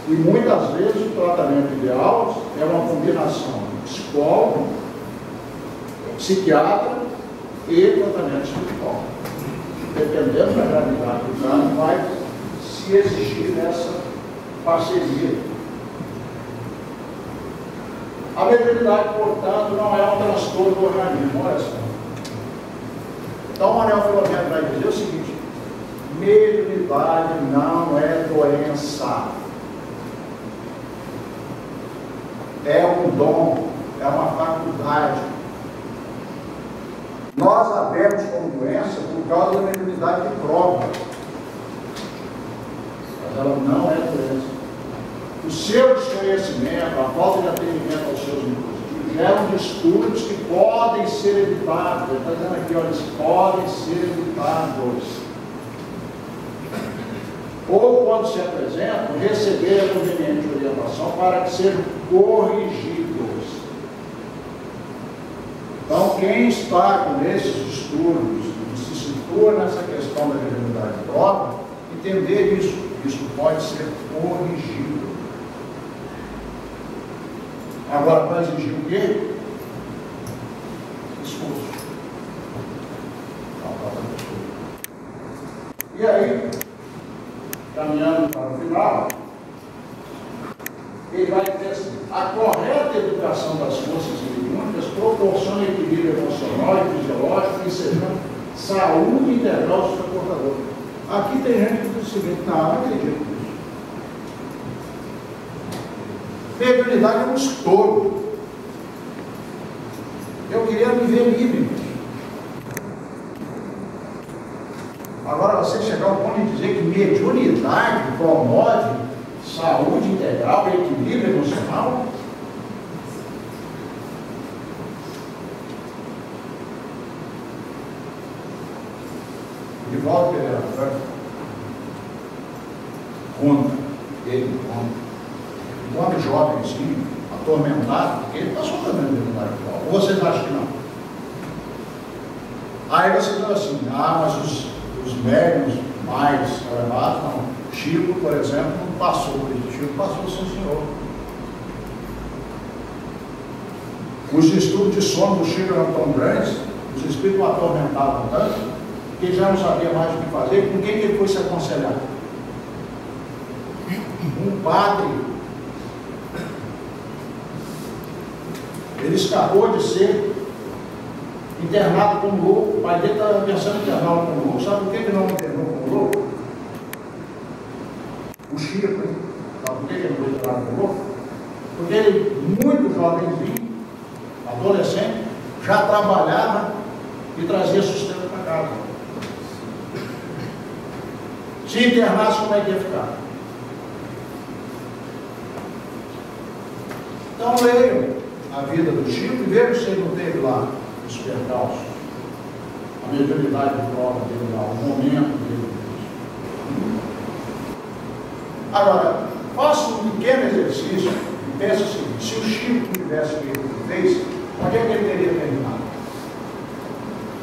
E muitas vezes o tratamento ideal é uma combinação de psicólogo, psiquiatra e tratamento espiritual. Dependendo da gravidade do caso, vai se exigir essa parceria. A mediunidade, portanto, não é um transtorno do organismo. Olha só. Então, o Manuel Filomeno vai dizer o seguinte: mediunidade não é doença. É um dom, é uma faculdade. Nós a vemos como doença por causa da mediunidade de prova. Mas ela não é doença. O seu desconhecimento, a falta de atendimento aos seus inclusivos, geram distúrbios que podem ser evitados. Ele está dizendo aqui, olha, eles podem ser evitados. Ou, quando se apresentam, receber a conveniente orientação para que sejam corrigidos. Então, quem está com esses distúrbios e se situa nessa questão da mediunidade de prova, entender isso pode ser corrigido. Agora, para exigir o quê? Esforço. E aí, caminhando para o final, ele vai dizer assim: a correta educação das forças mediúnicas proporciona equilíbrio emocional e fisiológico, ensejando saúde integral do seu portador. Aqui tem gente que diz o seguinte: não acredito nisso. Mediunidade é um estouro. Eu queria me ver livre. Agora, você chegar ao ponto de dizer que mediunidade promove saúde integral e equilíbrio emocional? Divaldo Pereira Franco conta, ele conta, um homem jovenzinho, atormentado, ele passou também na mediunidade atual. Ou vocês acham que não? Aí você diz assim: ah, mas os médiuns mais elevados, não. Chico, por exemplo, não passou por isso. Chico passou, sim, senhor. Os distúrbios de sono do Chico eram tão grandes, os espíritos o atormentavam tanto, que ele já não sabia mais o que fazer. Com quem que ele foi se aconselhar? Um padre. Ele escapou de ser internado como louco. O pai dele estava pensando em interná-lo como louco. Sabe por que ele não internou como louco? O Chico, hein? Sabe por que ele não foi internado como louco? Porque ele, muito jovenzinho, adolescente, já trabalhava e trazia sustento para casa. Se internasse, como é que ia ficar? Então leiam a vida do Chico e vejam se ele não teve lá os percalços, a mediunidade de prova dele lá, o momento dele. Agora, faça um pequeno exercício e pense o seguinte: se o Chico tivesse feito o que fez, onde é que ele teria terminado?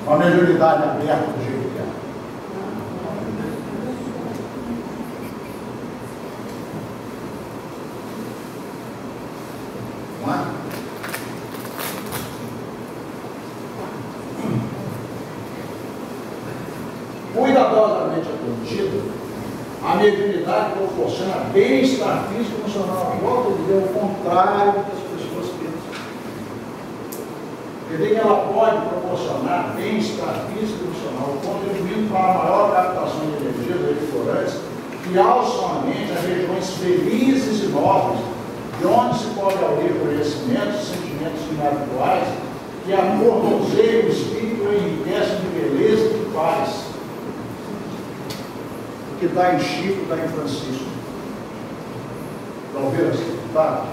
Com a mediunidade aberta do jeito que é. Não é? Cuidadosamente atendida, a mediunidade proporciona bem-estar físico e emocional. Volto a dizer o contrário do que as pessoas pensam. Quer dizer que ela pode proporcionar bem-estar físico e emocional, contribuindo para a maior captação de energias refrigerantes que alçam a mente a regiões felizes e nobres, de onde se pode aurir conhecimentos e sentimentos inhabituais que amordoseiam o espírito e enriquecem de beleza e de paz. que está em Chico, está em Francisco. Estão vendo assim? Tá?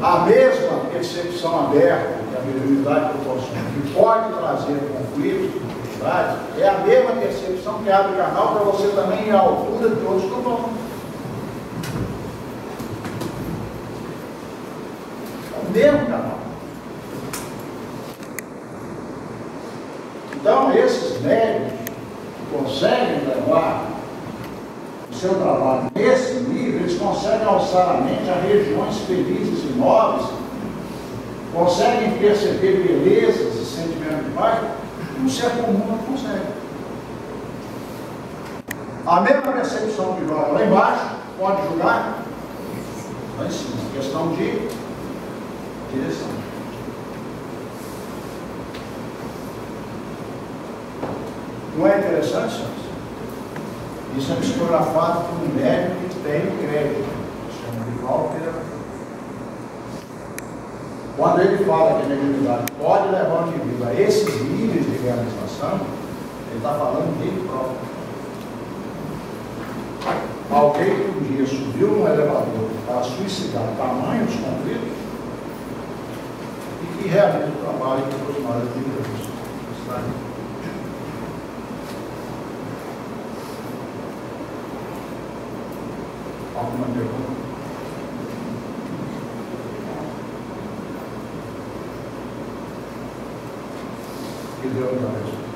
A mesma percepção aberta que a mediunidade proporciona, que pode trazer conflitos, dificuldades, é a mesma percepção que abre canal para você também ir à altura de outros que vão. É o mesmo canal. Então, esses médios que conseguem levar o seu trabalho nesse nível, eles conseguem alçar a mente a regiões felizes e nobres, conseguem perceber belezas e sentimentos de paz que um ser comum não consegue. A mesma percepção que joga lá embaixo pode jogar lá em cima. Questão de direção. Não é interessante, senhores? Isso é psicografado por um médico que tem crédito. Chama de Walter. Quando ele fala que a mediunidade pode levar o indivíduo a esses níveis de realização, ele está falando dele próprio. Alguém que um dia subiu num elevador para suicidar tamanho dos conflitos e que realiza o trabalho de aproximar de Deus. Alguma pergunta? Que Deus nos abençoe.